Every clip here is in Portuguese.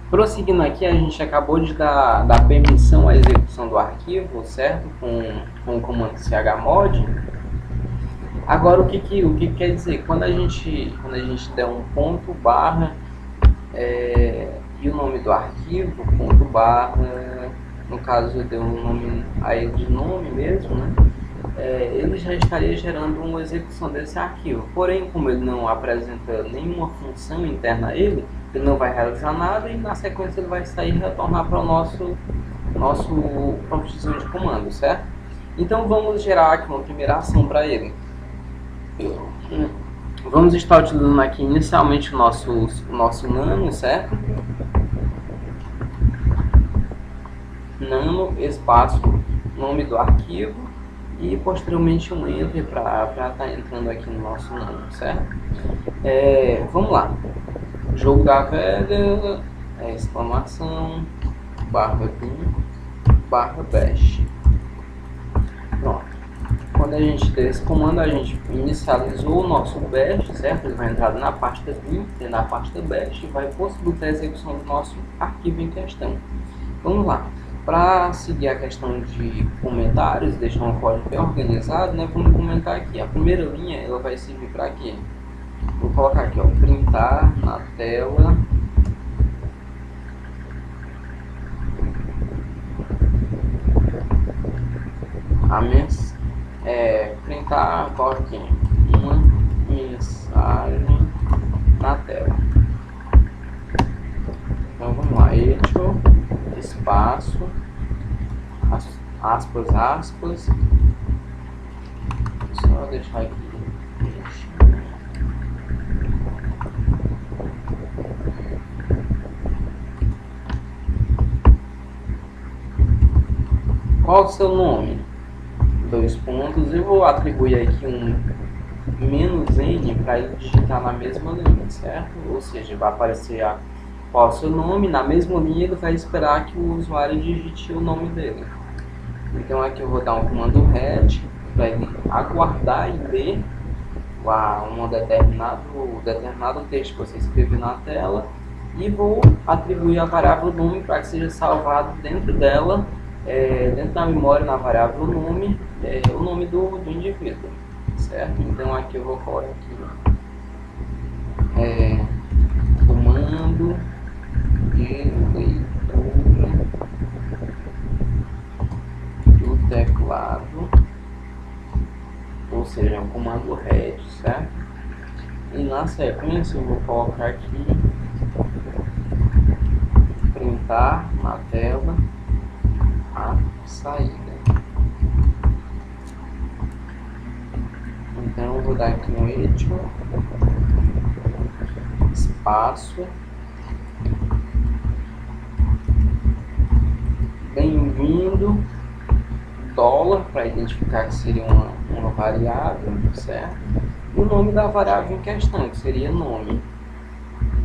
Prosseguindo aqui, a gente acabou de dar permissão à execução do arquivo, certo? Com o comando chmod. Agora, o que quer dizer? Quando a gente der um ponto barra e o nome do arquivo, ponto barra, no caso eu dei um nome a ele de nome mesmo, né? Ele já estaria gerando uma execução desse arquivo. Porém, como ele não apresenta nenhuma função interna a ele não vai realizar nada e na sequência ele vai sair e retornar para o nosso promptzinho de comando, certo? Então vamos gerar aqui uma primeira ação para ele. Vamos estar utilizando aqui inicialmente o nosso nano, certo? Nano, espaço, nome do arquivo e posteriormente um enter para estar entrando aqui no nosso nano, certo? Vamos lá. Jogo da velha, exclamação, barra bin, barra bash. Pronto. Quando a gente der esse comando, a gente inicializou o nosso bash, certo? Ele vai entrar na pasta bin, na pasta bash e vai possibilitar a execução do nosso arquivo em questão. Vamos lá. Para seguir a questão de comentários, deixar um código bem organizado, né? Vamos comentar aqui. A primeira linha ela vai servir para quê? Vou colocar aqui, ó, printar na tela printar aqui uma mensagem na tela. Então vamos lá, echo, espaço, aspas, aspas, só deixar aqui. Qual o seu nome? 2 pontos. Eu vou atribuir aqui um "-n" para ele digitar na mesma linha, certo? Ou seja, vai aparecer qual o seu nome, na mesma linha ele vai esperar que o usuário digite o nome dele. Então aqui eu vou dar um comando ret para ele aguardar e ler um determinado texto que você escreveu na tela e vou atribuir a variável nome para que seja salvado dentro dela, dentro da memória, na variável nome, o nome do indivíduo, certo? Então aqui eu vou colocar aqui comando de leitura do teclado, ou seja, um comando ret, certo? E na sequência eu vou colocar aqui printar na tela a saída. Então eu vou dar aqui um echo, espaço, bem-vindo, dólar para identificar que seria uma variável, certo? E o nome da variável em questão, que seria nome.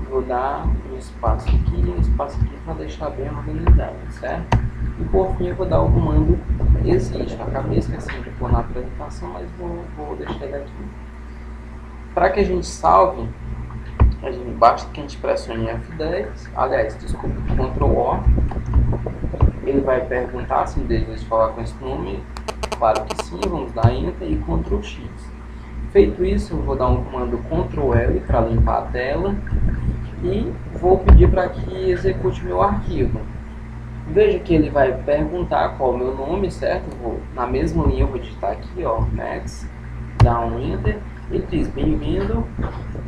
Vou dar um espaço aqui e um espaço aqui para deixar bem organizado, certo? E por fim eu vou dar o comando existe. Eu acabei esquecendo de pôr na apresentação, mas vou deixar ele aqui. Para que a gente salve, basta que a gente pressione F10, aliás, desculpa, Ctrl O. Ele vai perguntar se deseja falar com esse nome. Claro que sim, vamos dar Enter e Ctrl X. Feito isso, eu vou dar um comando Ctrl L para limpar a tela e vou pedir para que execute meu arquivo. Veja que ele vai perguntar qual é o meu nome, certo? Na mesma linha eu vou digitar aqui, ó, Max, dar um Enter, ele diz bem-vindo,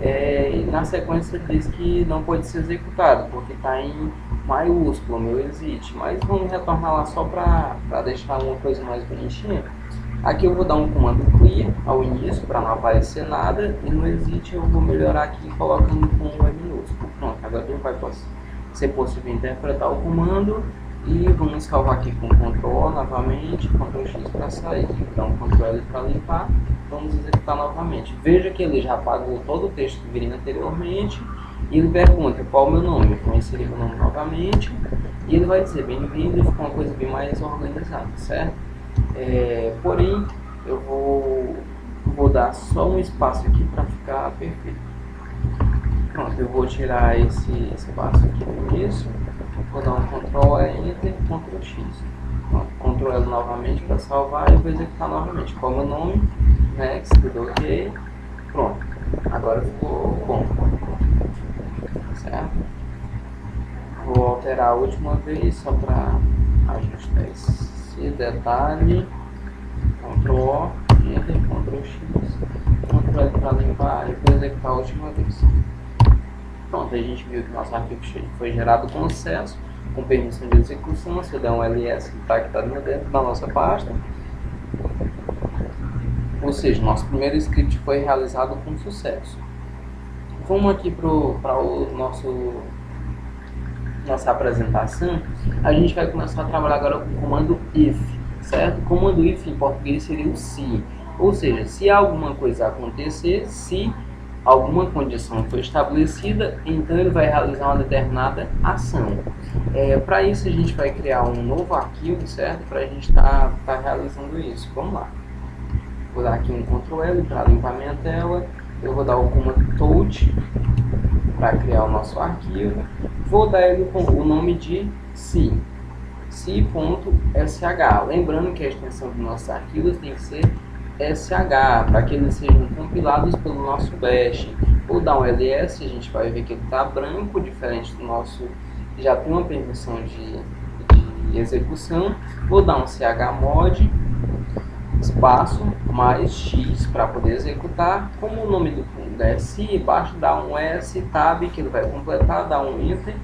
e na sequência ele diz que não pode ser executado, porque está em maiúsculo, meu exit, mas vamos retornar lá só para deixar uma coisa mais bonitinha. Aqui eu vou dar um comando clear ao início para não aparecer nada, e no exit eu vou melhorar aqui colocando com um E minúsculo. Pronto, agora vai ser possível interpretar o comando. E vamos salvar aqui com Ctrl O novamente, Ctrl X para sair, então Ctrl L para limpar, vamos executar novamente. Veja que ele já apagou todo o texto que viria anteriormente, e ele pergunta qual é o meu nome, eu vou inserir o nome novamente, e ele vai dizer bem-vindo, e fica uma coisa bem mais organizada, certo? Porém, eu vou dar só um espaço aqui para ficar perfeito. Pronto, eu vou tirar esse espaço aqui no início. Vou dar um Ctrl Enter, Ctrl X. Ctrl L novamente para salvar e vou executar novamente. Como o nome, Next, tudo ok. Pronto. Agora ficou bom. Certo? Vou alterar a última vez só para ajustar esse detalhe. Ctrl O, Enter, Ctrl X, Ctrl L para limpar e vou executar a última vez. Pronto, a gente viu que nosso arquivo foi gerado com sucesso, com permissão de execução. Se eu der um ls, está dentro da nossa pasta. Ou seja, nosso primeiro script foi realizado com sucesso. Vamos aqui para nossa apresentação. A gente vai começar a trabalhar agora com o comando if, certo? O comando if em português seria o se. Ou seja, se alguma coisa acontecer, se alguma condição foi estabelecida, então ele vai realizar uma determinada ação. Para isso a gente vai criar um novo arquivo, certo? Para a gente estar realizando isso. Vamos lá. Vou dar aqui um Ctrl L para limpar minha tela. Eu vou dar o comando touch para criar o nosso arquivo. Vou dar ele com o nome de si. si.sh. Lembrando que a extensão dos nossos arquivos tem que ser SH, para que eles sejam compilados pelo nosso bash. Vou dar um ls, a gente vai ver que ele está branco, diferente do nosso, já tem uma permissão de execução. Vou dar um chmod, espaço, mais x para poder executar. Como o nome do é si, embaixo dá um s, tab, que ele vai completar, dá um enter.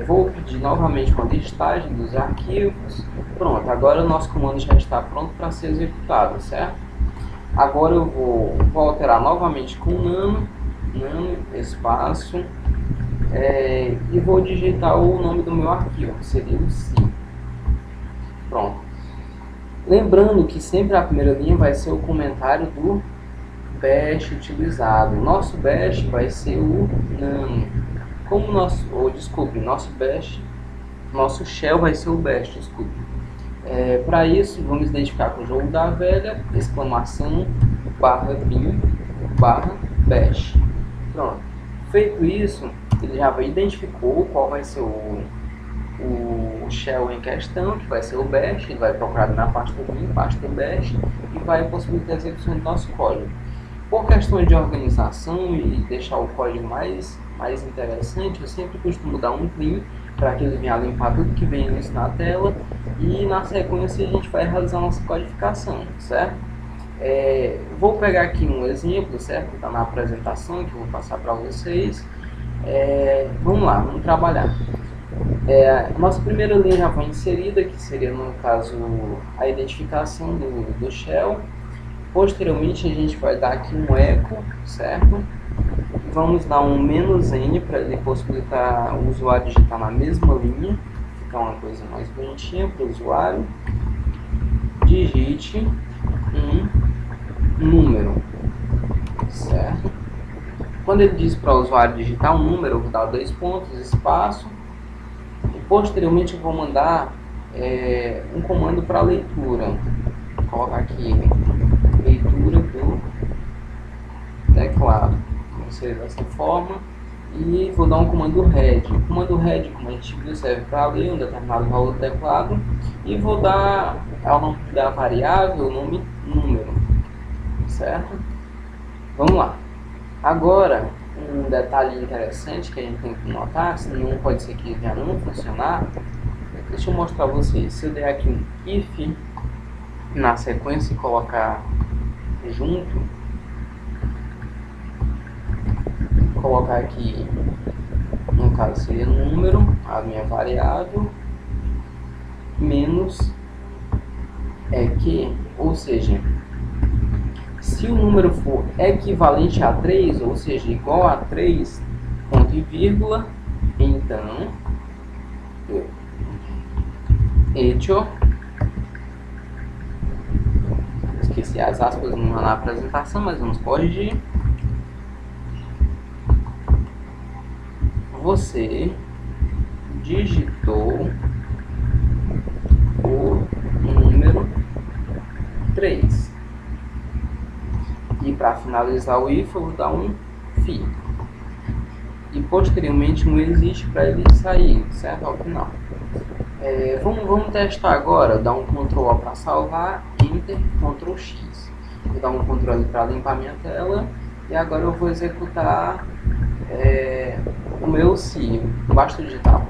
Vou pedir novamente uma listagem dos arquivos. Pronto, agora o nosso comando já está pronto para ser executado, certo? Agora eu vou alterar novamente com nano espaço, e vou digitar o nome do meu arquivo, que seria o si. Pronto. Lembrando que sempre a primeira linha vai ser o comentário do bash utilizado. Nosso bash vai ser o nano. Como nosso shell vai ser o bash, desculpe. Para isso, vamos identificar com o jogo da velha, exclamação, /bin, /bash. Pronto. Feito isso, ele já identificou qual vai ser o shell em questão, que vai ser o bash. Ele vai procurar na pasta bin, pasta bash, e vai possibilitar a execução do nosso código. Por questões de organização e deixar o código mais interessante, eu sempre costumo dar um clean para que ele venha limpar tudo que vem nisso na tela, e na sequência a gente vai realizar a nossa codificação, certo? Vou pegar aqui um exemplo, certo? Que está na apresentação, que eu vou passar para vocês. Vamos lá, vamos trabalhar. Nossa primeira linha já foi inserida, que seria no caso a identificação do shell. Posteriormente a gente vai dar aqui um echo, certo? Vamos dar um "-n" para ele possibilitar o usuário digitar na mesma linha, ficar uma coisa mais bonitinha para o usuário. Digite um número, certo? Quando ele diz para o usuário digitar um número, eu vou dar 2 pontos, espaço, e posteriormente eu vou mandar um comando para leitura. Vou colocar aqui leitura do teclado, ser dessa forma, e vou dar um comando head. O comando head, como a gente viu, serve para ler um determinado valor do teclado, e vou dar ao nome da variável o nome número, certo? Vamos lá. Agora, um detalhe interessante que a gente tem que notar, senão pode ser que já não funcionar. Deixa eu mostrar para vocês. Se eu der aqui um if na sequência e colocar junto, colocar aqui, no caso seria número, a minha variável, menos que, ou seja, se o número for equivalente a 3, ou seja, igual a 3, ponto e vírgula, então esqueci as aspas na apresentação, mas vamos corrigir. Você digitou o número 3. E para finalizar o if, eu vou dar um fi. E posteriormente um existe para ele sair, certo? Ao final. Vamos testar agora, dar um Ctrl O para salvar, Enter, Ctrl X. Vou dar um Ctrl para limpar minha tela e agora eu vou executar o meu C. Basta digitar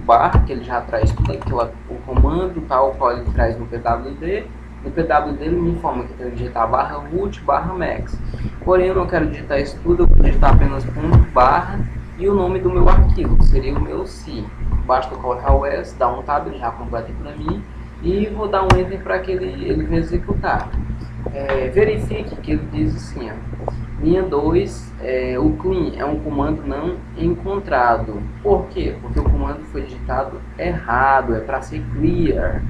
.bar, que ele já traz tudo aquilo, o comando tal qual ele traz no PWD. No PWD ele me informa que eu tenho que digitar /root /max. Porém eu não quero digitar isso tudo, eu vou digitar apenas /, e o nome do meu arquivo, que seria o meu C. Basta colocar o S, dar um tab, ele já completa para mim, e vou dar um Enter para que ele venha executar. Verifique que ele diz assim, ó, linha 2, o clean é um comando não encontrado. Por quê? Porque o comando foi digitado errado, é para ser clear.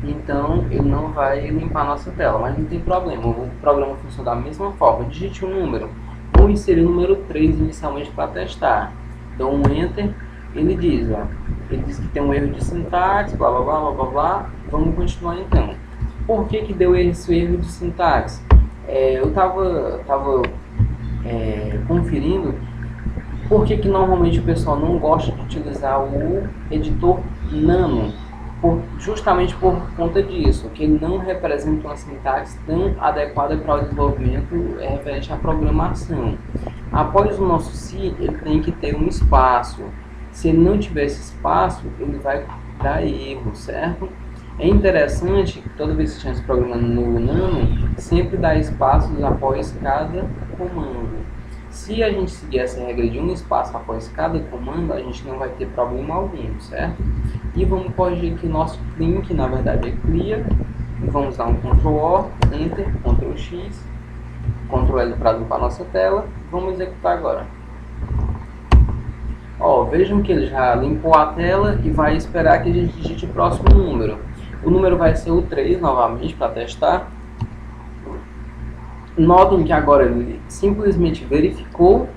Então ele não vai limpar a nossa tela, mas não tem problema, o programa funciona da mesma forma. Digite um número, vou inserir o número 3 inicialmente para testar. Dou um Enter, ele diz que tem um erro de sintaxe, blá blá blá blá blá. Vamos continuar então. Por que deu esse erro de sintaxe? Eu estava conferindo por que normalmente o pessoal não gosta de utilizar o editor Nano, justamente por conta disso, que ele não representa uma sintaxe tão adequada para o desenvolvimento referente à programação. Após o nosso C, ele tem que ter um espaço. Se ele não tiver esse espaço, ele vai dar erro, certo? É interessante que toda vez que estivermos programando no Nano, sempre dá espaços após cada comando. Se a gente seguir essa regra de um espaço após cada comando, a gente não vai ter problema algum, certo? E vamos corrigir aqui o nosso clean, que na verdade é clear. E vamos dar um Ctrl O, Enter, Ctrl X, Ctrl L para limpar a nossa tela. Vamos executar agora. Vejam que ele já limpou a tela e vai esperar que a gente digite o próximo número. O número vai ser o 3 novamente para testar. Notem que agora ele simplesmente verificou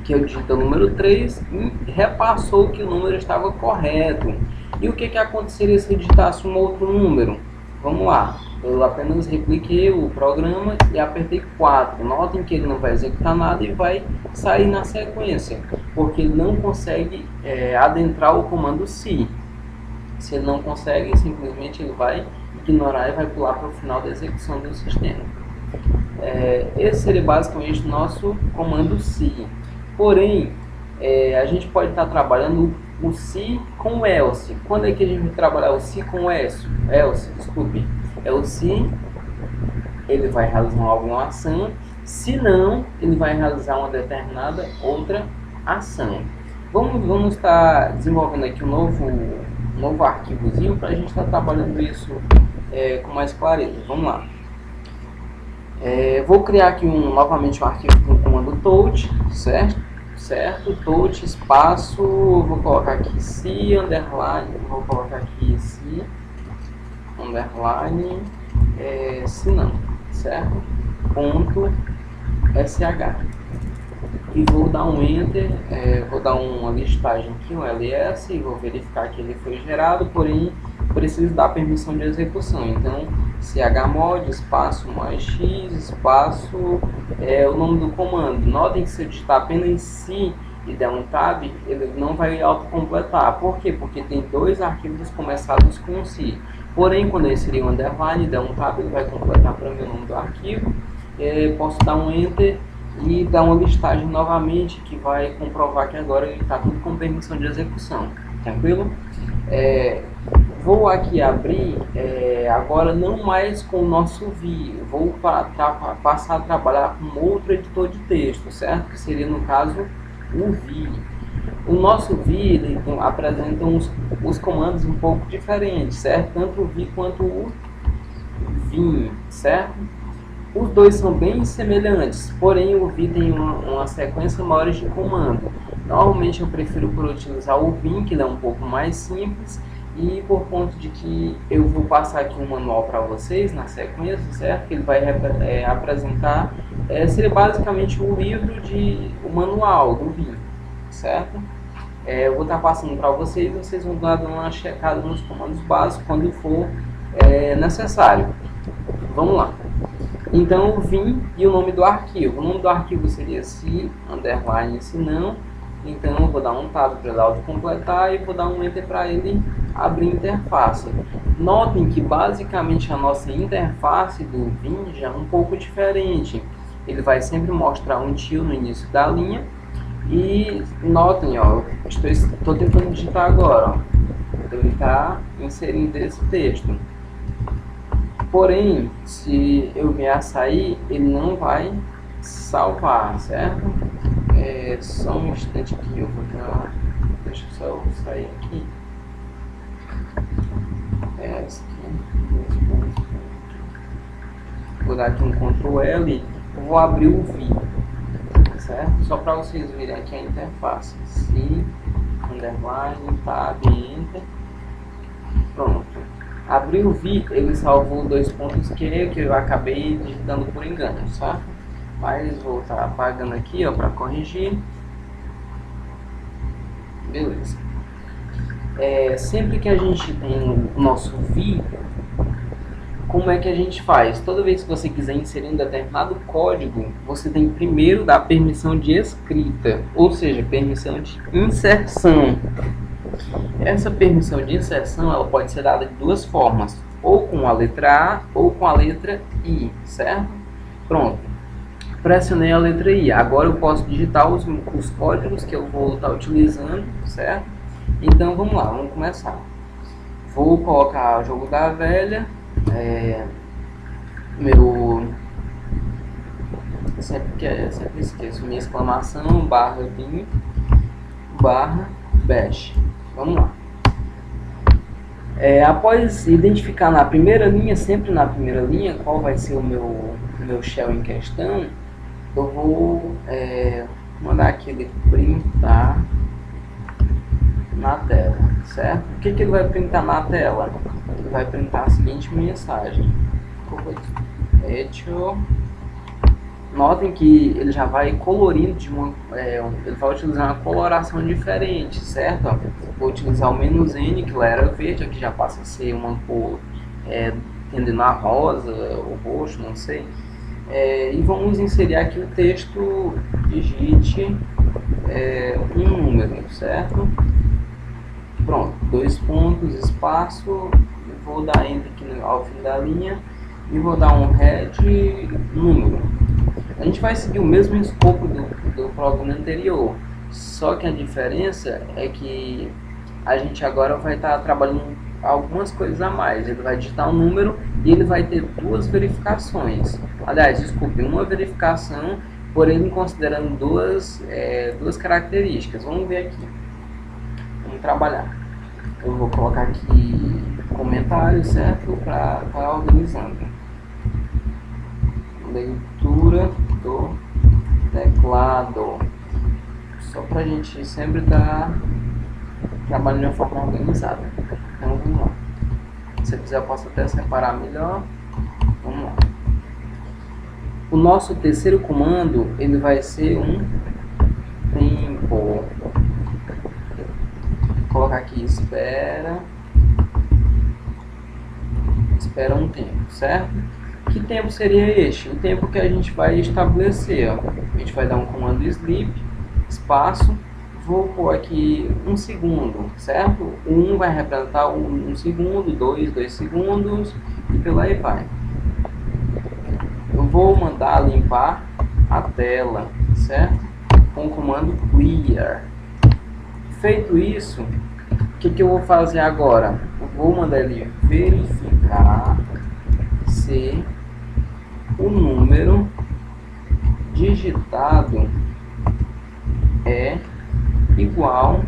que eu digitei o número 3 e repassou que o número estava correto. E o que aconteceria se eu digitasse um outro número? Vamos lá, eu apenas repliquei o programa e apertei 4. Notem que ele não vai executar nada e vai sair na sequência, porque ele não consegue adentrar o comando C. Se ele não consegue, simplesmente ele vai ignorar e vai pular para o final da execução do sistema. Esse seria basicamente o nosso comando C. Porém, a gente pode estar trabalhando o C com o else. Quando é que a gente vai trabalhar o C com o else? Desculpe. É o C, ele vai realizar alguma ação, se não, ele vai realizar uma determinada outra ação. Vamos estar desenvolvendo aqui um novo arquivozinho para a gente estar trabalhando isso com mais clareza. Vamos lá. Vou criar aqui novamente um arquivo com o comando touch, certo? Touch, espaço, vou colocar aqui C, underline, vou colocar aqui C, underline, se não, certo? Ponto .sh. E vou dar um Enter, vou dar uma listagem aqui, um ls, e vou verificar que ele foi gerado, porém preciso dar permissão de execução. Então, chmod, espaço mais x, espaço, o nome do comando. Notem que se eu digitar apenas C e der um tab, ele não vai autocompletar. Por quê? Porque tem dois arquivos começados com C. Porém, quando eu inserir um underline e der um tab, ele vai completar para mim o nome do arquivo. Posso dar um Enter e dar uma listagem novamente, que vai comprovar que agora ele está tudo com permissão de execução. Tranquilo? Vou aqui abrir, agora não mais com o nosso V, vou passar a trabalhar com outro editor de texto, certo? Que seria no caso o V. O nosso V ele apresenta os comandos um pouco diferentes, certo? Tanto o V quanto o Vim, certo? Os dois são bem semelhantes, porém o V tem uma sequência maior de comando. Normalmente eu prefiro por utilizar o Vim, que ele é um pouco mais simples, e por conta de que eu vou passar aqui um manual para vocês na sequência, certo? Que ele vai apresentar, seria basicamente o livro o manual do Vim, certo? Eu vou estar passando para vocês vão dar uma checada nos comandos básicos quando for necessário. Vamos lá. Então o Vim e o nome do arquivo. O nome do arquivo seria se, underline, se não, Então eu vou dar um tab para ele autocompletar e vou dar um enter para ele abrir interface. Notem que basicamente a nossa interface do Vim já é um pouco diferente. Ele vai sempre mostrar um tio no início da linha. E notem, ó, estou tentando digitar agora, ó. Então ele está inserindo esse texto. Porém, se eu vier a sair, ele não vai salvar, certo? Só um instante aqui, eu vou dar... Deixa eu só sair aqui. Vou dar aqui um Ctrl L, vou abrir o V, certo? Só para vocês verem aqui a interface. C, underline, tab, enter. Pronto. Abriu o V, ele salvou dois pontos que eu acabei digitando por engano, certo? Mas vou estar apagando aqui, ó, para corrigir. Beleza. Sempre que a gente tem o nosso V, como é que a gente faz? Toda vez que você quiser inserir um determinado código, você tem que primeiro dar permissão de escrita, ou seja, permissão de inserção. Essa permissão de inserção ela pode ser dada de duas formas, ou com a letra A ou com a letra I, certo? Pronto, pressionei a letra I, agora eu posso digitar os códigos que eu vou estar utilizando, certo? Então vamos lá, vamos começar. Vou colocar o jogo da velha, sempre esqueço, minha exclamação, barra bin, barra bash. Vamos lá. Após identificar na primeira linha, sempre na primeira linha, qual vai ser o meu shell em questão, eu vou mandar aqui ele printar na tela, certo? O que ele vai printar na tela? Ele vai printar a seguinte mensagem. Notem que ele já vai colorindo ele vai utilizar uma coloração diferente, certo? Vou utilizar o "-n", que lá era verde, aqui já passa a ser uma cor tendendo a rosa ou roxo, não sei. E vamos inserir aqui o texto, digite um número, certo? Pronto, dois pontos, espaço, vou dar enter aqui ao fim da linha e vou dar um head número. A gente vai seguir o mesmo escopo do programa anterior, só que a diferença é que a gente agora vai estar trabalhando algumas coisas a mais. Ele vai digitar um número e ele vai ter duas verificações. Aliás, desculpe, uma verificação, porém considerando duas características. Vamos ver aqui. Vamos trabalhar. Eu vou colocar aqui comentário, certo? Para estar organizando. Leitura do teclado. Só para a gente sempre estar trabalhando de uma forma organizada. Então vamos lá. Se quiser eu posso até separar melhor. Vamos lá. O nosso terceiro comando ele vai ser um tempo. Vou colocar aqui espera um tempo, certo? Que tempo seria este? O tempo que a gente vai estabelecer, ó. A gente vai dar um comando sleep, espaço, vou pôr aqui 1 segundo, certo? 1 vai representar 1 segundo, 2 segundos e pela aí vai. Eu vou mandar limpar a tela, certo? Com o comando clear. Feito isso, o que eu vou fazer agora? Eu vou mandar ele verificar se o número digitado é igual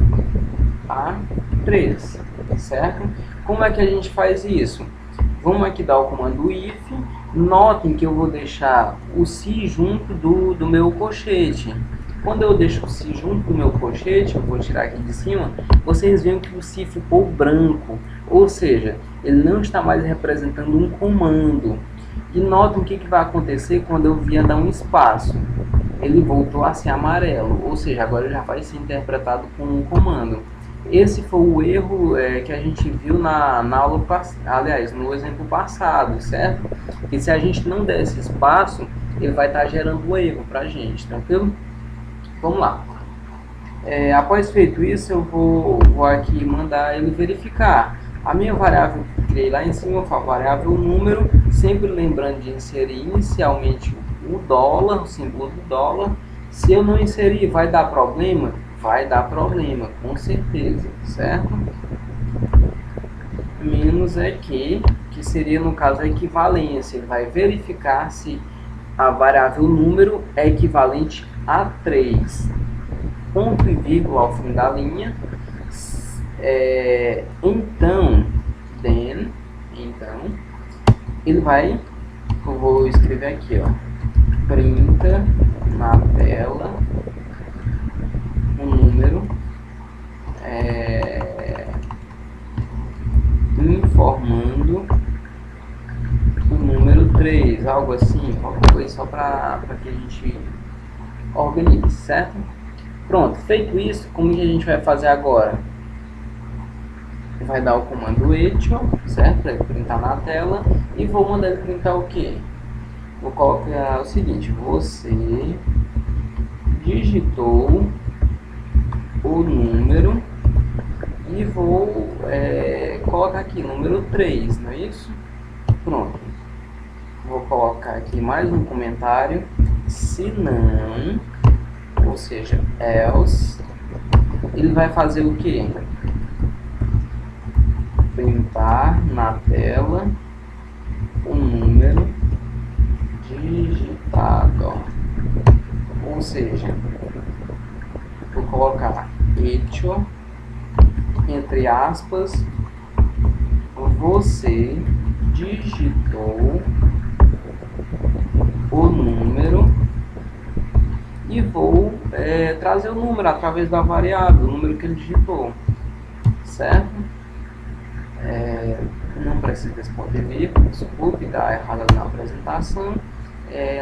a 3, certo? Como é que a gente faz isso? Vamos aqui dar o comando if. Notem que eu vou deixar o se junto do meu colchete. Quando eu deixo o se junto do meu colchete, eu vou tirar aqui de cima, vocês veem que o se ficou branco, ou seja, ele não está mais representando um comando. E notem o que vai acontecer quando eu vier dar um espaço. Ele voltou a ser amarelo, ou seja, agora já vai ser interpretado como um comando. Esse foi o erro que a gente viu na aula passada, aliás, no exemplo passado, certo? Que se a gente não der esse espaço, ele vai estar gerando um erro para a gente, tranquilo? Vamos lá. Após feito isso, eu vou aqui mandar ele verificar. A minha variável que criei lá em cima foi a variável número, sempre lembrando de inserir inicialmente o dólar, o símbolo do dólar. Se eu não inserir, vai dar problema? Vai dar problema, com certeza, certo? Menos que seria no caso a equivalência. Ele vai verificar se a variável número é equivalente a 3. Ponto e vírgula ao fim da linha. Então, ele vai, eu vou escrever aqui, ó, printa na tela o número informando o número 3, algo assim, qualquer coisa só para que a gente organize, certo? Pronto, feito isso, como que a gente vai fazer agora? Vai dar o comando echo, certo? Para ele printar na tela. E vou mandar ele printar o que? Vou colocar o seguinte: você digitou o número e vou colocar aqui número 3, não é isso? Pronto. Vou colocar aqui mais um comentário. Se não, ou seja, else, ele vai fazer o que? Printar na tela o número digitado. Ou seja, vou colocar echo, entre aspas, você digitou o número e vou trazer o número através da variável, o número que ele digitou, certo? Não precisa desse ponto de vírgula, desculpe, dá errado na apresentação.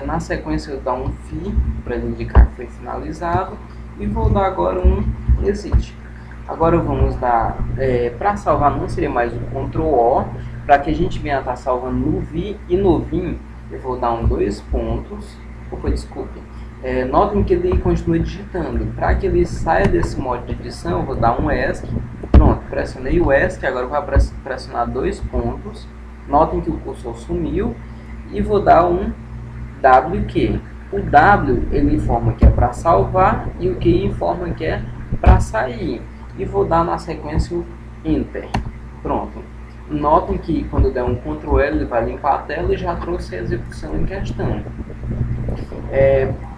Na sequência eu dar um fim para ele indicar que foi finalizado e vou dar agora um exit. Agora vamos dar, para salvar não seria mais o Ctrl O, para que a gente venha estar salvando no VI e no VIM, eu vou dar um 2 pontos, desculpe, notem que ele continua digitando. Para que ele saia desse modo de edição, eu vou dar um ESC. Pronto, pressionei o ESC, agora eu vou pressionar 2 pontos. Notem que o cursor sumiu e vou dar um WQ. O W ele informa que é para salvar e o Q informa que é para sair. E vou dar na sequência o Enter. Pronto. Notem que quando eu der um Ctrl L ele vai limpar a tela e já trouxe a execução em questão.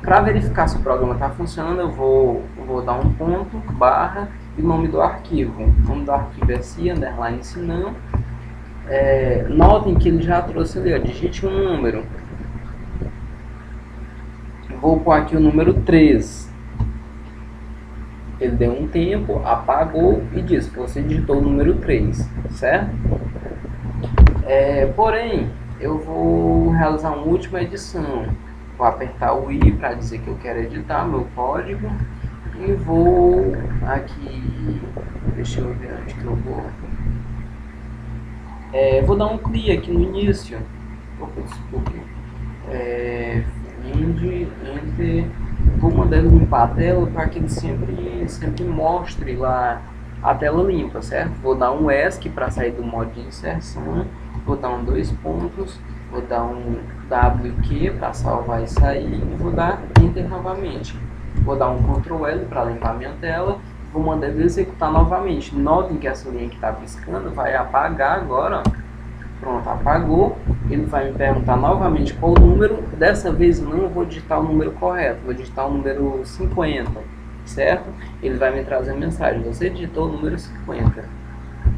Para verificar se o programa está funcionando, eu vou dar um ponto, barra e o nome do arquivo. O nome do arquivo é se não. Notem que ele já trouxe ali, ó, digite um número. Vou pôr aqui o número 3. Ele deu um tempo, apagou e disse que você digitou o número 3, certo? Porém, eu vou realizar uma última edição. Vou apertar o I para dizer que eu quero editar meu código. E vou aqui, deixa eu ver onde que eu vou. Vou dar um clear aqui no início. Desculpe. Vou mandar ele limpar a tela para que ele sempre mostre lá a tela limpa, certo? Vou dar um ESC para sair do modo de inserção, vou dar um 2 pontos, vou dar um WQ para salvar e sair e vou dar Enter novamente. Vou dar um Ctrl L para limpar minha tela, vou mandar ele executar novamente. Notem que essa linha que está piscando vai apagar agora, ó. Pronto, apagou. Ele vai me perguntar novamente qual o número. Dessa vez eu não vou digitar o número correto, vou digitar o número 50, certo? Ele vai me trazer a mensagem: você digitou o número 50.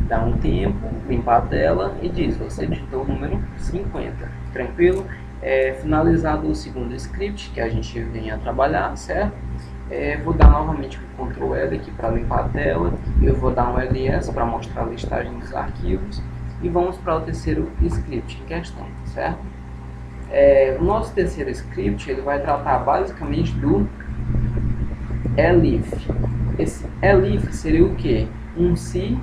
Dá um tempo, limpa a tela e diz: você digitou o número 50. Tranquilo? Finalizado o segundo script que a gente vem a trabalhar, certo? Vou dar novamente o Ctrl L aqui para limpar a tela. Eu vou dar um LS para mostrar a listagem dos arquivos. E vamos para o terceiro script em questão, certo? O nosso terceiro script ele vai tratar basicamente do elif. Esse elif seria o que? Um se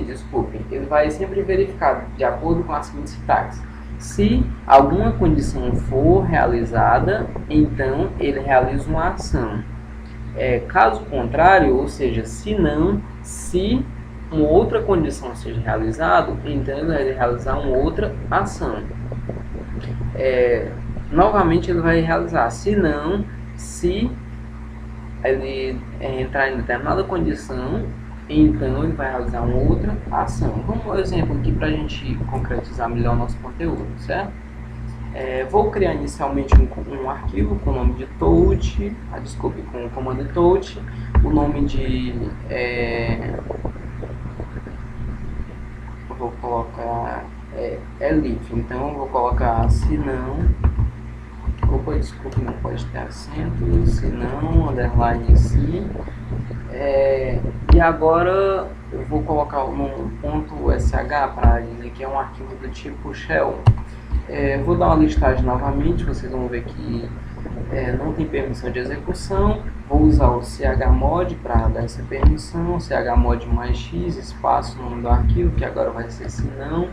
desculpem. Ele vai sempre verificar de acordo com a seguinte sintaxe. Se alguma condição for realizada, então ele realiza uma ação. Caso contrário, ou seja, se uma outra condição seja realizada, então ele vai realizar uma outra ação. Novamente ele vai realizar, se ele entrar em determinada condição, então ele vai realizar uma outra ação. Vamos dar um exemplo aqui para a gente concretizar melhor o nosso conteúdo, certo? Vou criar inicialmente um arquivo com o nome de touch, com o comando touch, o nome de vou colocar elif, então eu vou colocar se não, não pode ter acento, se não, underline sim, e agora eu vou colocar um ponto .sh para dizer que é um arquivo do tipo shell. Vou dar uma listagem novamente, vocês vão ver que não tem permissão de execução. Vou usar o chmod para dar essa permissão, chmod mais x, espaço, o nome do arquivo, que agora vai ser se não.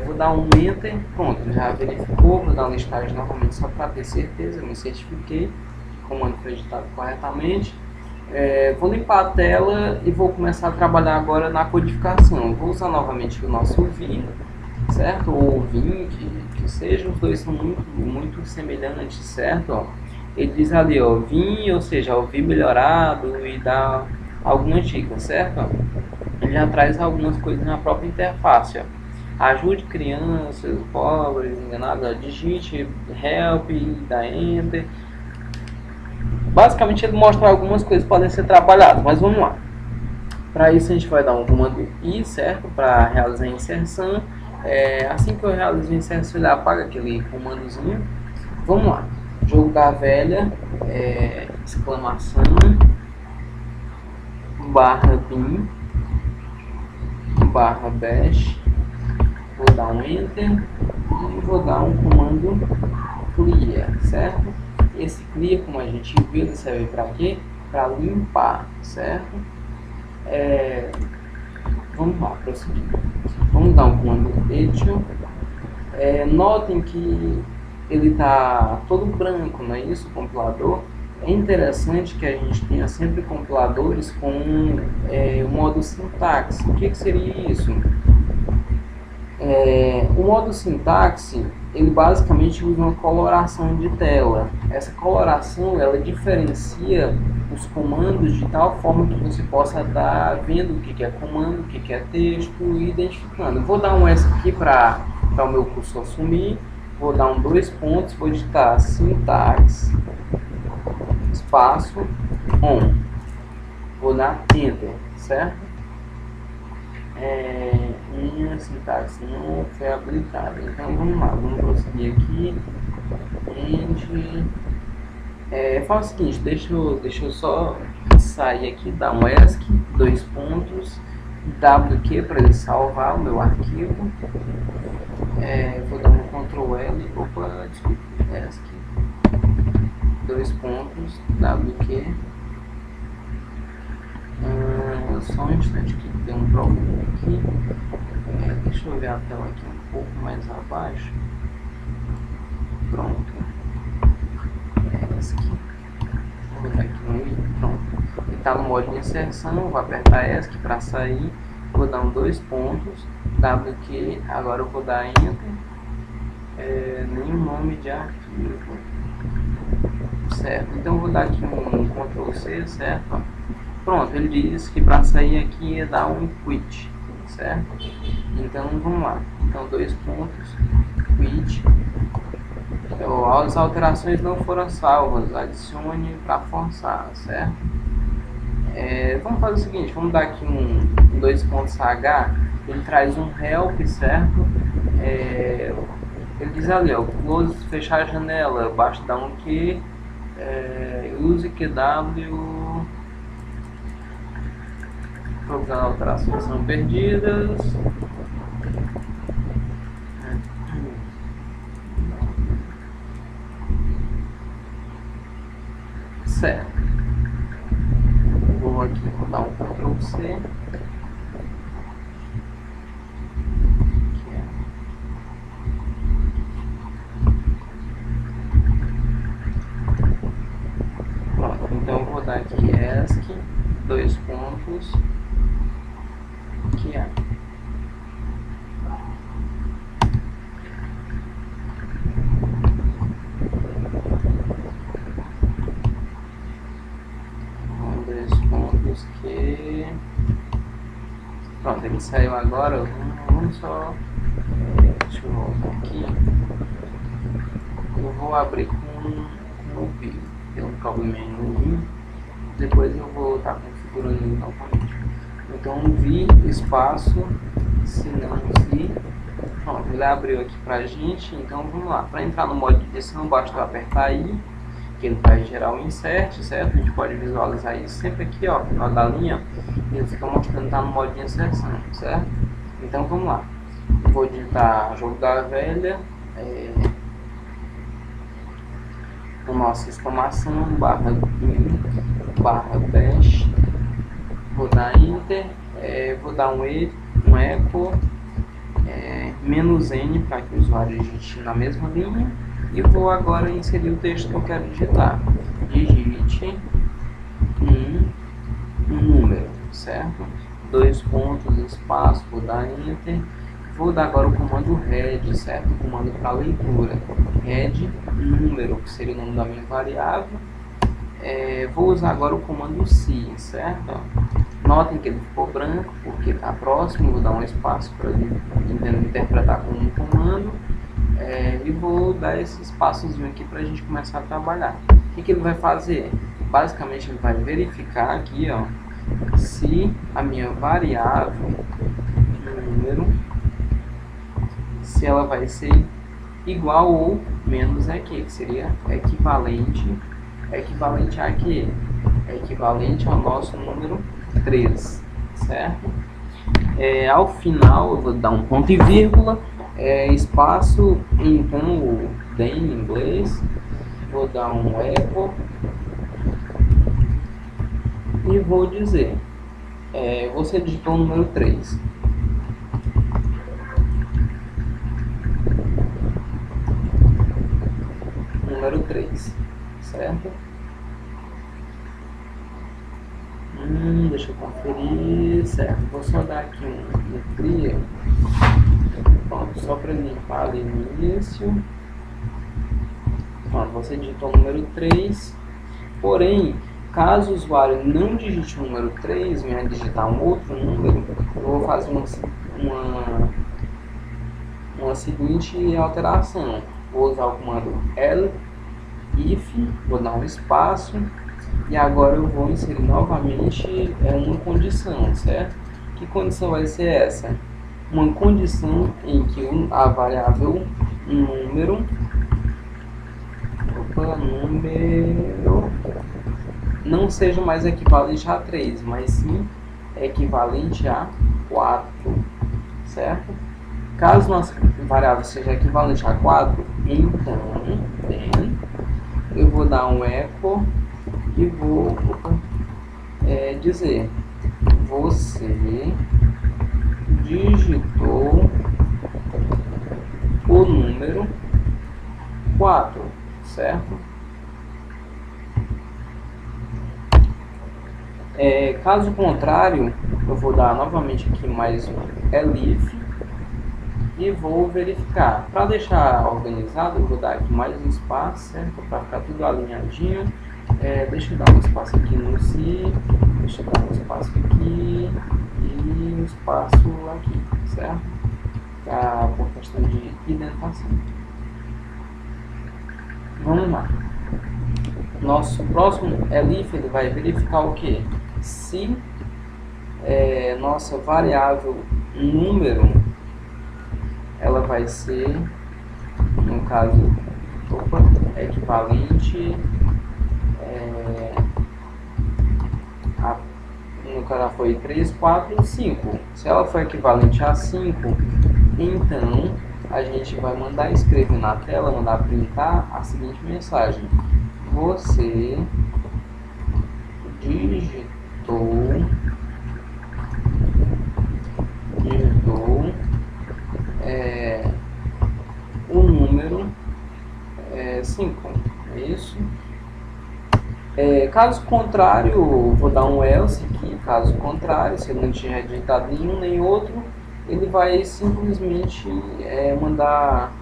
Vou dar um enter, pronto, já verificou. Vou dar uma listagem novamente só para ter certeza, eu me certifiquei, o comando foi editado corretamente. Vou limpar a tela e vou começar a trabalhar agora na codificação. Vou usar novamente o nosso vim, certo? Ou vim, que seja, os dois são muito semelhantes, certo? Ó, ele diz ali, ó, vim, ou seja, o vim melhorado, e dá algumas dicas, certo? Ó, ele já traz algumas coisas na própria interface, ó. Ajude crianças, pobres, enganados, digite help, dá enter. Basicamente ele mostra algumas coisas que podem ser trabalhadas, mas vamos lá. Para isso a gente vai dar um comando I, certo? Para realizar a inserção. Assim que eu realizo a inserção, ele apaga aquele comandozinho. Vamos lá. Jogo da velha, exclamação, barra bin, barra bash. Vou dar um enter e vou dar um comando clear, certo? Esse clear, como a gente viu, ele serve para quê? Para limpar, certo? Vamos lá, prosseguir. Vamos dar um comando edition. Notem que ele está todo branco, não é isso, o compilador? É interessante que a gente tenha sempre compiladores com o modo sintaxe. O que seria isso? O modo sintaxe, ele basicamente usa uma coloração de tela. Essa coloração, ela diferencia os comandos de tal forma que você possa estar vendo o que é comando, o que é texto e identificando. Vou dar um S aqui para o meu cursor sumir. Vou dar um 2 pontos, vou digitar sintaxe, espaço, on. Vou dar enter, certo? Minha sintaxe não foi habilitada. Então vamos lá, vamos prosseguir aqui. Faz o seguinte, deixa eu só sair aqui, dar um ESC, 2 pontos, WQ para ele salvar o meu arquivo. Vou dar um Ctrl L, desculpa, ESC, 2 pontos, WQ. Só um instante que tem um problema aqui. Deixa eu ver a tela aqui um pouco mais abaixo. Pronto. Essa aqui. Vou botar aqui no i. Pronto. Ele está no modo de inserção. Vou apertar ESC para sair. Vou dar um 2 pontos. WQ. Agora eu vou dar Enter. Nenhum nome de arquivo. Certo. Então eu vou dar aqui um Ctrl C, certo? Pronto, ele diz que para sair aqui ia dar um quit, certo? Então vamos lá. Então 2 pontos, quit. As alterações não foram salvas, adicione para forçar, certo? Vamos fazer o seguinte, vamos dar aqui um 2 pontos H, ele traz um help, certo? Ele diz ali, ó, close, fechar a janela, basta dar um Q, use QW. Todas as alterações são perdidas. Certo. Vou aqui, vou dar um Ctrl C. Pronto, então eu vou dar aqui ESC, dois pontos, que é. Dois pontos que. Pronto, ele saiu agora. Vamos só. Deixa eu voltar aqui. Eu vou abrir com o Vue. Tem um problema no Vue. Depois eu vou estar configurando ele novamente. Então, Vue, espaço, se não se. Pronto, ele abriu aqui pra gente. Então, vamos lá. Para entrar no modo de edição, basta eu apertar aí, que ele vai gerar o insert, certo? A gente pode visualizar isso sempre aqui, ó, no final da linha. Ele fica mostrando que está no modo de inserção, certo? Então, vamos lá. Eu vou digitar jogo da velha. A nossa exclamação, barra bash, vou dar enter, vou dar um echo, menos n para que o usuário digite na mesma linha, e vou agora inserir o texto que eu quero digitar. Digite um número, certo? Dois pontos, espaço, vou dar enter. Vou dar agora o comando head, certo? O comando para leitura. Head, número, que seria o nome da minha variável. Vou usar agora o comando C, certo? Notem que ele ficou branco, porque está próximo. Vou dar um espaço para ele interpretar como um comando. E vou dar esse espaçozinho aqui para a gente começar a trabalhar. O que ele vai fazer? Basicamente, ele vai verificar aqui, ó, se a minha variável, número, se ela vai ser igual ou menos aqui, que seria equivalente a quê? Equivalente ao nosso número 3, certo? Ao final eu vou dar um ponto e vírgula, espaço, então o then em inglês, vou dar um echo e vou dizer, você digitou o número 3. Número 3, certo? Deixa eu conferir, certo? Vou só dar aqui um clear, pronto, só para limpar ali no início. Pronto, você digitou o número 3, porém, caso o usuário não digite o número 3, venha digitar um outro número, eu vou fazer uma seguinte alteração. Vou usar o comando if, vou dar um espaço, e agora eu vou inserir novamente uma condição, certo? Que condição vai ser essa? Uma condição em que a variável número não seja mais equivalente a 3, mas sim equivalente a 4, certo? Caso nossa variável seja equivalente a 4, então eu vou dar um echo e vou dizer, você digitou o número 4, certo? Caso contrário, eu vou dar novamente aqui mais um elif e vou verificar. Para deixar organizado, eu vou dar aqui mais um espaço, certo? Para ficar tudo alinhadinho. Deixa eu dar um espaço aqui no si, deixa eu dar um espaço aqui e um espaço aqui, certo? Por questão de indentação. Vamos lá. Nosso próximo elif, ele vai verificar o que? Se nossa variável número, ela vai ser, no caso, equivalente no caso foi 3, 4, 5. Se ela for equivalente a 5, então a gente vai mandar escrever na tela, mandar printar a seguinte mensagem: você digitou o número 5, é isso? Caso contrário, vou dar um else aqui. Caso contrário, se ele não tiver digitado nenhum nem outro, ele vai simplesmente mandar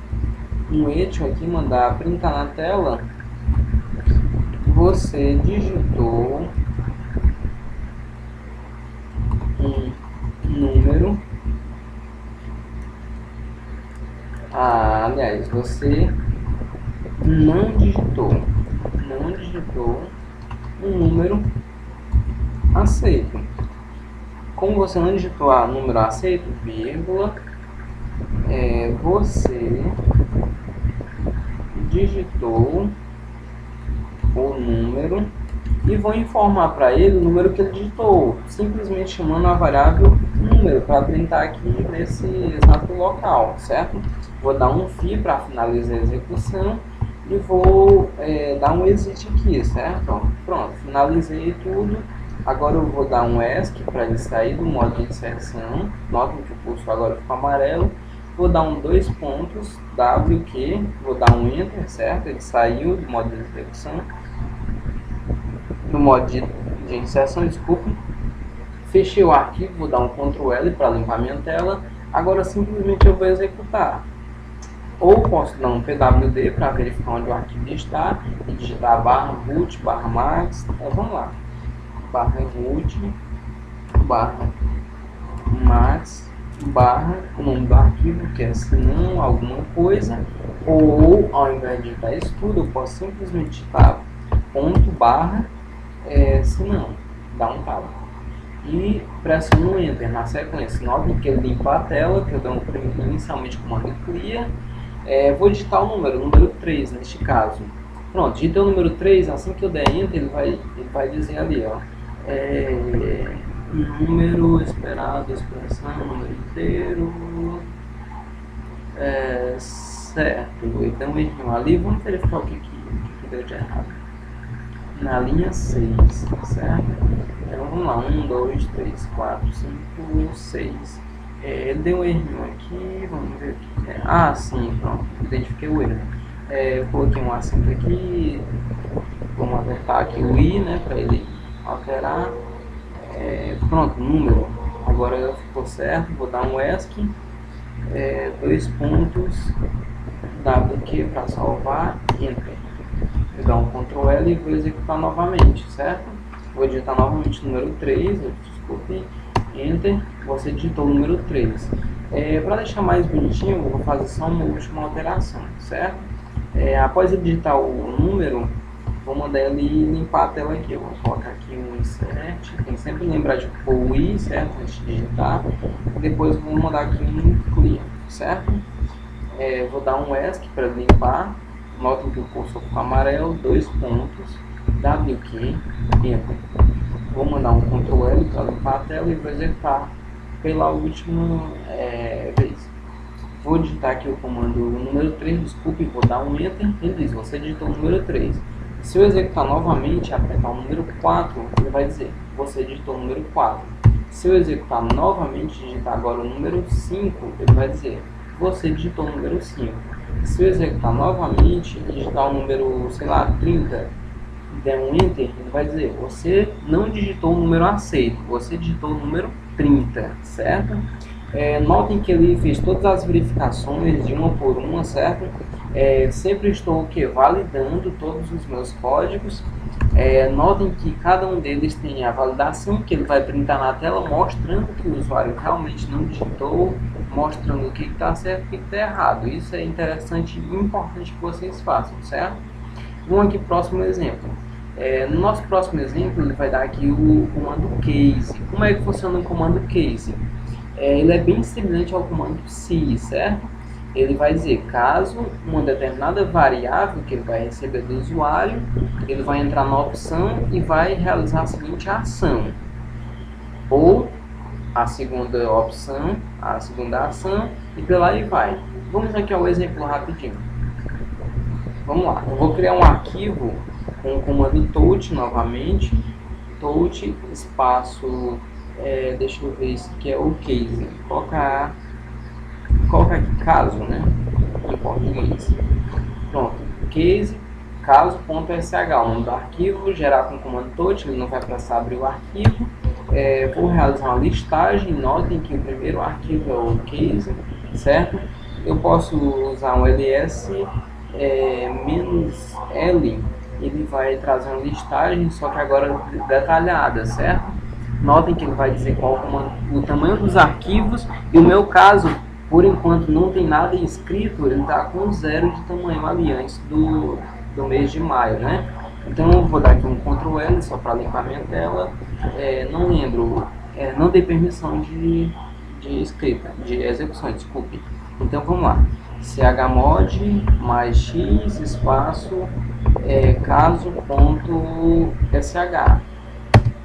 um echo aqui, mandar printar na tela. Você digitou um número. Aliás, você não digitou um número aceito. Como você não digitou número aceito, vírgula, você digitou o número e vou informar para ele o número que ele digitou, simplesmente chamando a variável número para printar aqui nesse exato local, certo? Vou dar um fi para finalizar a execução e vou dar um exit aqui, certo? Pronto, finalizei tudo. Agora eu vou dar um ESC para ele sair do modo de inserção. Notem que o pulso agora ficou amarelo. Vou dar um 2 pontos, WQ, vou dar um Enter, certo? Ele saiu do modo de execução. No modo de inserção, desculpe. Fechei o arquivo, vou dar um Ctrl L para limpar minha tela. Agora simplesmente eu vou executar. Ou posso dar um PWD para verificar onde o arquivo está e digitar /root /max. Então vamos lá. /root /max o nome do arquivo, que é se não alguma coisa, ou ao invés de digitar isso tudo, eu posso simplesmente digitar /, se não, dá um tab. E pressiono Enter na sequência. Notem que ele limpa a tela, que eu dou inicialmente comando clear. Vou digitar o número 3 neste caso. Pronto, digitei o número 3, assim que eu der Enter, ele vai dizer ali, ó, número esperado, expressão, número inteiro, certo, então um erro ali, vamos verificar o que deu de errado. Na linha 6, certo? Então vamos lá, 1, 2, 3, 4, 5, 6. Ele deu um erro aqui, vamos ver o que é. Sim, pronto, identifiquei o erro. Eu coloquei um acento aqui, vamos apertar aqui o I, né, para ele alterar. Pronto, número, agora ficou certo, vou dar um ESC, 2 pontos, WQ para salvar, Enter. Vou dar um Ctrl L e vou executar novamente, certo? Vou digitar novamente o número 3, desculpe, Enter, você digitou o número 3. Para deixar mais bonitinho, eu vou fazer só uma última alteração, certo? Após ele digitar o número, vou mandar ele limpar a tela aqui. Eu vou colocar aqui um insert, tem que sempre lembrar de pôr o i, certo? Antes de digitar. Depois vou mandar aqui um clear, certo? Vou dar um ESC para limpar. Notem que o cursor ficou amarelo, 2 pontos, WQ, Enter. Vou mandar um Ctrl L para limpar a tela e vou executar pela última vez. Vou digitar aqui o comando número 3, desculpe, vou dar um Enter. Ele diz, você digitou o número 3. Se eu executar novamente e apertar o número 4, ele vai dizer, você digitou o número 4. Se eu executar novamente e digitar agora o número 5, ele vai dizer, você digitou o número 5. Se eu executar novamente e digitar o número, sei lá, 30, e der um Enter, ele vai dizer, você não digitou o número aceito, você digitou o número 30, certo? Notem que ele fez todas as verificações de uma por uma, certo? Sempre estou validando todos os meus códigos. Notem que cada um deles tem a validação que ele vai printar na tela, mostrando que o usuário realmente não digitou, mostrando o que está certo e o que está errado. Isso é interessante e importante que vocês façam, certo? Vamos aqui para o próximo exemplo. No nosso próximo exemplo, ele vai dar aqui o comando case. Como é que funciona o comando case? Ele é bem semelhante ao comando se, certo? Ele vai dizer, caso uma determinada variável que ele vai receber do usuário, ele vai entrar na opção e vai realizar a seguinte ação. Ou a segunda opção, a segunda ação, e pela aí vai. Vamos aqui ao exemplo rapidinho. Vamos lá, eu vou criar um arquivo com o comando touch novamente, touch espaço, deixa eu ver, isso aqui é o case, colocar aqui caso, né, em português. Pronto, case, caso.sh, o nome do arquivo, gerar com o comando touch, ele não vai precisar abrir o arquivo. Vou realizar uma listagem, notem que o primeiro arquivo é o case, certo? Eu posso usar um ls -l, ele vai trazer uma listagem, só que agora detalhada, certo? Notem que ele vai dizer qual o tamanho dos arquivos, e o meu caso, por enquanto não tem nada escrito, ele está com 0 de tamanho ali antes do mês de maio, né? Então eu vou dar aqui um Ctrl L só para limpar minha tela. Não lembro, não dei permissão de escrita, de execução, desculpe. Então vamos lá, chmod mais x espaço caso.sh.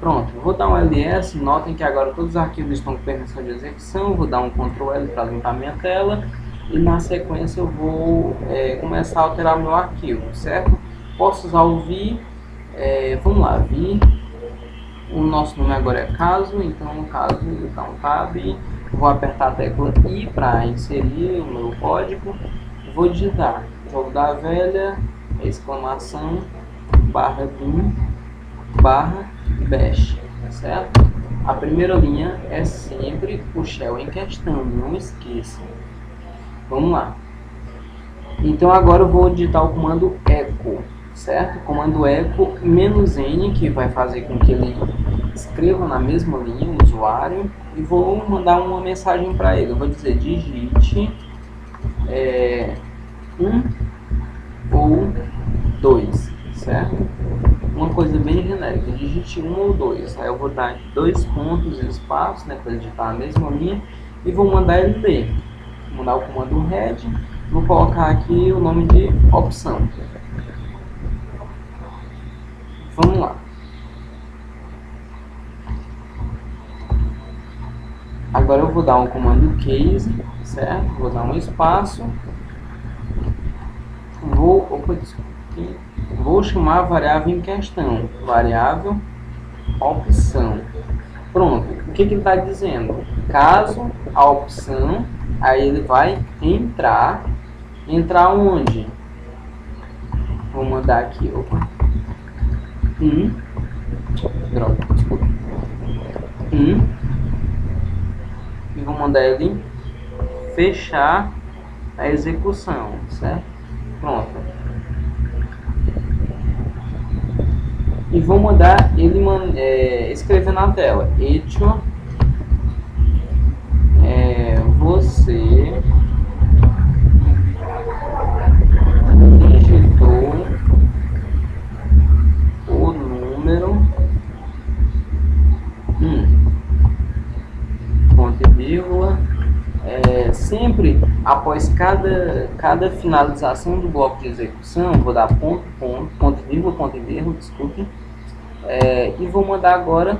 Pronto, vou dar um ls, notem que agora todos os arquivos estão com permissão de execução. Vou dar um Ctrl L para limpar minha tela e na sequência eu vou começar a alterar meu arquivo, certo? Posso usar o vi, vamos lá, vi, o nosso nome agora é caso, então caso, dá um tab, vou apertar a tecla I para inserir o meu código, vou digitar jogo da velha, exclamação, /bin, /bash, certo? A primeira linha é sempre o shell em questão, não esqueça. Vamos lá. Então agora eu vou digitar o comando echo, certo? Comando echo -n, que vai fazer com que ele escreva na mesma linha o usuário, e vou mandar uma mensagem para ele. Eu vou dizer digite 1 ou 2, certo? Uma coisa bem genérica, digite 1 ou 2. Aí eu vou dar 2 pontos e espaço, né, para digitar a mesma linha, e vou mandar ele ler. Vou mandar o comando head, vou colocar aqui o nome de opção. Vamos lá. Agora eu vou dar um comando case, certo? Vou dar um espaço. Vou chamar a variável em questão, variável opção. Pronto, o que ele está dizendo? Caso a opção, aí ele vai entrar onde? Vou mandar aqui, desculpa. E vou mandar ele fechar a execução, certo? Pronto. E vou mandar ele escrever na tela: Echo, você digitou o número 1, ponto e vírgula. Sempre após cada finalização do bloco de execução, vou dar ponto e vírgula, desculpe, e vou mandar agora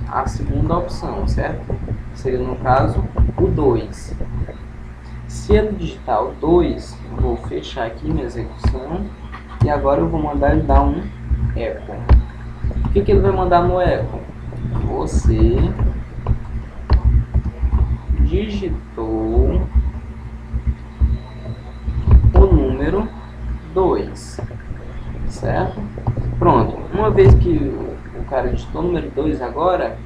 a segunda opção, certo? Seria no caso o 2. Se ele digitar o 2, vou fechar aqui minha execução, e agora eu vou mandar ele dar um echo. O que ele vai mandar no echo? Você digitou o número 2, certo? Pronto, uma vez que o cara digitou o número 2, agora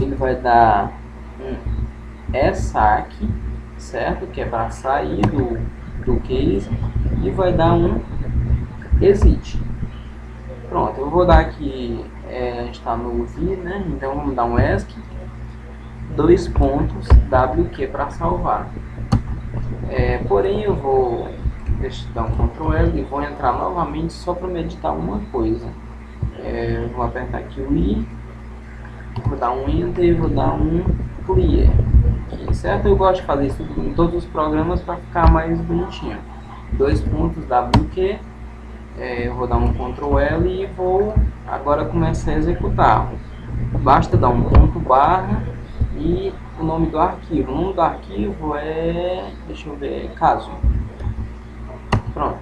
ele vai dar um saque, certo? Que é para sair do case, e vai dar um exit. Pronto, eu vou dar aqui, a gente está no vi, né? Então vamos dar um ESC, 2 pontos, WQ para salvar. Porém eu vou dar um Ctrl L e vou entrar novamente só para meditar uma coisa. Vou apertar aqui o I, vou dar um Enter e vou dar um Clear aqui, certo? Eu gosto de fazer isso em todos os programas para ficar mais bonitinho. 2 pontos, WQ, vou dar um Ctrl L e vou agora começar a executar. Basta dar um ponto barra e o nome do arquivo. O nome do arquivo deixa eu ver, caso. Pronto.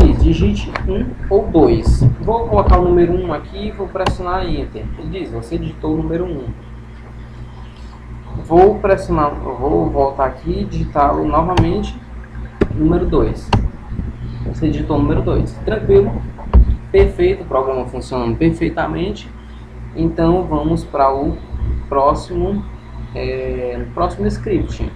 Ele diz, digite 1 ou 2. Vou colocar o número 1 aqui e vou pressionar Enter. Ele diz, você digitou o número 1. Vou voltar aqui e digitar novamente o número 2. Você digitou o número 2. Tranquilo? Perfeito, o programa funcionando perfeitamente. Então vamos para o próximo, próximo script.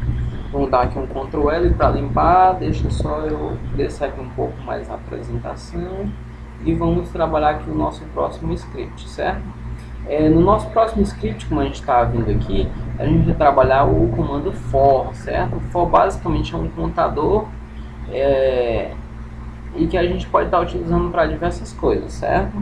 Vamos dar aqui um Ctrl L para limpar. Deixa só eu descer aqui um pouco mais a apresentação. E vamos trabalhar aqui o nosso próximo script, certo? No nosso próximo script, como a gente está vendo aqui, a gente vai trabalhar o comando for, certo? O for basicamente é um contador e que a gente pode estar utilizando para diversas coisas, certo?